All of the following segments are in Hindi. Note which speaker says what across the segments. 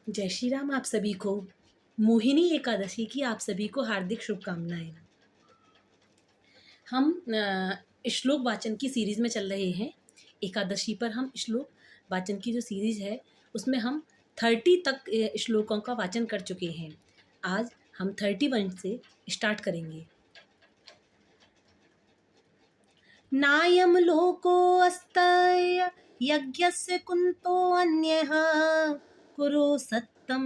Speaker 1: जय श्री राम। आप सभी को मोहिनी एकादशी की आप सभी को हार्दिक शुभकामनाएं। हम श्लोक वाचन की सीरीज़ में चल रहे हैं। एकादशी पर हम श्लोक वाचन की जो सीरीज़ है उसमें हम 30 तक श्लोकों का वाचन कर चुके हैं। आज हम 31 से स्टार्ट करेंगे। नायम लोको अस्तय यज्ञस्य कुंतो अन्यः कुरु सत्तम।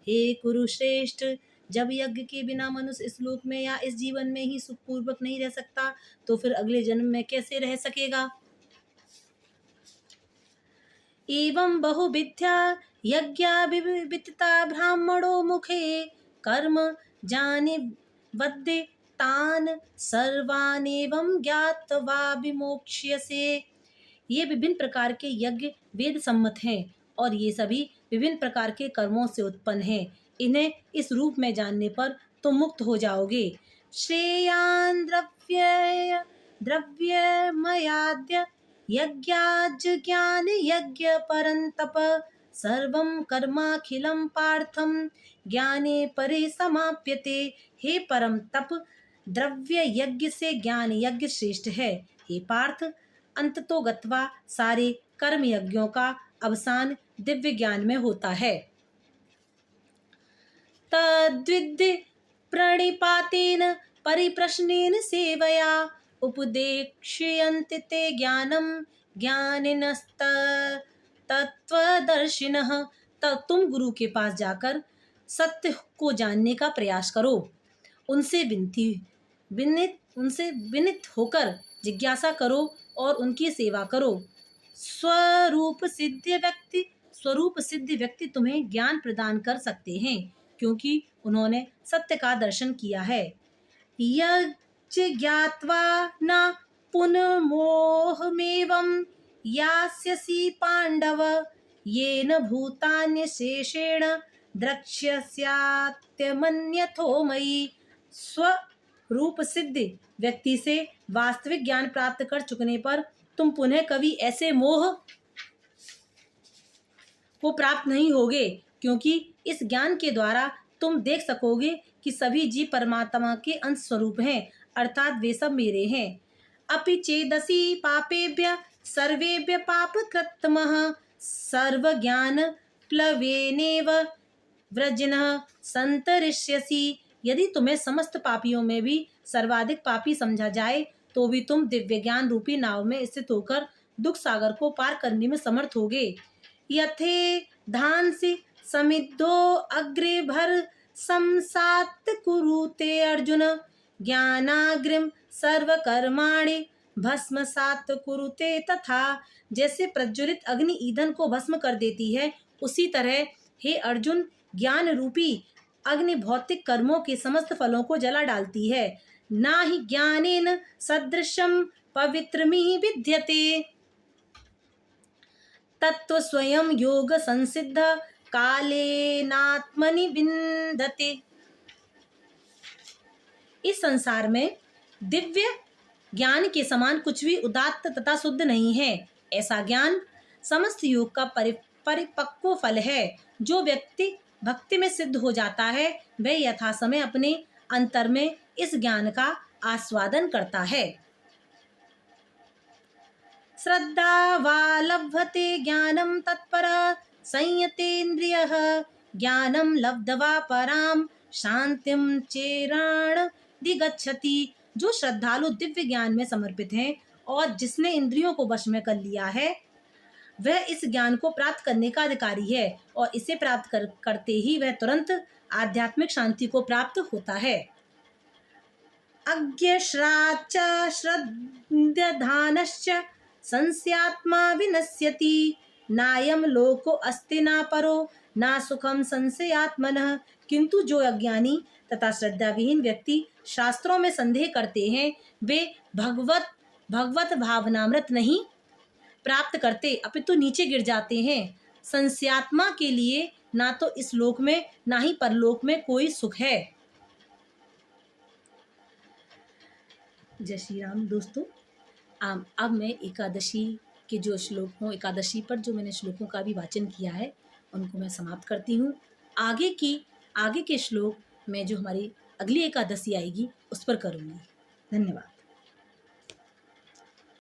Speaker 1: हे कुरुश्रेष्ठ, जब यज्ञ के बिना मनुष्य इस लोक में या इस जीवन में ही सुखपूर्वक नहीं रह सकता तो फिर अगले जन्म में कैसे रह सकेगा। एवं बहुविद्या यज्ञाभिविदिता ब्राह्मणो मुखे कर्म जाने वद्य तान सर्वानेवं ज्ञात्वा विमोक्ष्यसे। ये विभिन्न प्रकार के यज्ञ वेद सम्मत हैं और ये सभी विभिन्न प्रकार के कर्मों से उत्पन्न हैं। इन्हें इस रूप में जानने पर तुम मुक्त हो जाओगे। श्रेयान् द्रव्यमयाद्य यज्ञाज ज्ञान यज्ञ परंतप सर्वं कर्माखिलं पार्थं ज्ञाने परे समाप्यते। हे परम तप, द्रव्य यज्ञ से ज्ञान यज्ञ श्रेष्ठ है। हे पार्थ, अंततो गत्वा सारे कर्म यज्ञों का अवसान दिव्य ज्ञान में होता है। तद्विद्य प्रणिपातेन परिप्रश्नेन सेवया उपदेक्ष्यन्ते ते ज्ञानम ज्ञानिनस्त तत्वदर्शिनः। तब तुम गुरु के पास जाकर सत्य को जानने का प्रयास करो। उनसे विनित होकर जिज्ञासा करो और उनकी सेवा करो। स्वरूप सिद्ध व्यक्ति तुम्हें ज्ञान प्रदान कर सकते हैं क्योंकि उन्होंने सत्य का दर्शन किया है। यज्ञ ज्ञात्वा न पुनर्मोहमेवं यास्यसि पांडव येन भूतान्यशेषेण द्रक्ष्यस्यात्यमन्यथो मयि। स्वरूप सिद्ध व्यक्ति से वास्तविक ज्ञान प्राप्त कर चुकने पर तुम पुनः कभी ऐसे मोह को प्राप्त नहीं होगे क्योंकि इस ज्ञान के द्वारा तुम देख सकोगे कि सभी जीव परमात्मा के अंश स्वरूप हैं, अर्थात वे सब मेरे हैं। अपि चेदसि पापेभ्य सर्वेभ्य पापकृत्तमः सर्वज्ञान प्लवेनेव व्रजिनः संतरिष्यसि। यदि तुम्हें समस्त पापियों में भी सर्वाधिक पापी समझा जाए तो भी तुम दिव्य ज्ञान रूपी नाव में स्थित होकर दुख सागर को पार करने में समर्थ होगे। यथे धांसि समिद्धो अग्रे भर संसात कुरुते अर्जुन ज्ञानाग्रिम सर्वकर्माणि भस्मसात कुरुते तथा। जैसे प्रज्वलित अग्नि ईंधन को भस्म कर देती है उसी तरह हे अर्जुन ज्ञान रूपी अग्नि भौतिक कर्मों के समस्त फलों को जला डालती है। ना ही ज्ञानेन सदृशम पवित्रमिह विद्यते तत्व स्वयं योग संसिद्ध कालेनात्मनि विन्दते। इस संसार में दिव्य ज्ञान के समान कुछ भी उदात्त तथा शुद्ध नहीं है। ऐसा ज्ञान समस्त योग का परिपक्व फल है। जो व्यक्ति भक्ति में सिद्ध हो जाता है वह यथा समय अपने अंतर में इस ज्ञान का आस्वादन करता है। श्रद्धा वा लभते ज्ञानम तत्पर संयतेन्द्रियः ज्ञानम लब्ध्वा पराम शांतिम चेराण दिगच्छति। जो श्रद्धालु दिव्य ज्ञान में समर्पित हैं और जिसने इंद्रियों को वश में कर लिया है वह इस ज्ञान को प्राप्त करने का अधिकारी है और इसे प्राप्त करते ही वह तुरंत आध्यात्मिक शांति को प्राप्त होता है। अज्ञश्राच श्रद्धानश्च संस्यात्मा विनश्यति नायम लोको अस्ति ना परो ना सुखम संशयात्मनः। किंतु जो अज्ञानी तथा श्रद्धाविहीन व्यक्ति शास्त्रों में संदेह करते हैं वे भगवत भावनामृत नहीं प्राप्त करते अपितु नीचे गिर जाते हैं। संशयात्मा के लिए ना तो इस लोक में ना ही परलोक में कोई सुख है। जय श्री राम दोस्तों। अब मैं एकादशी के जो श्लोक हों, एकादशी पर जो मैंने श्लोकों का भी वाचन किया है उनको मैं समाप्त करती हूँ। आगे के श्लोक मैं जो हमारी अगली एकादशी आएगी उस पर करूँगी। धन्यवाद।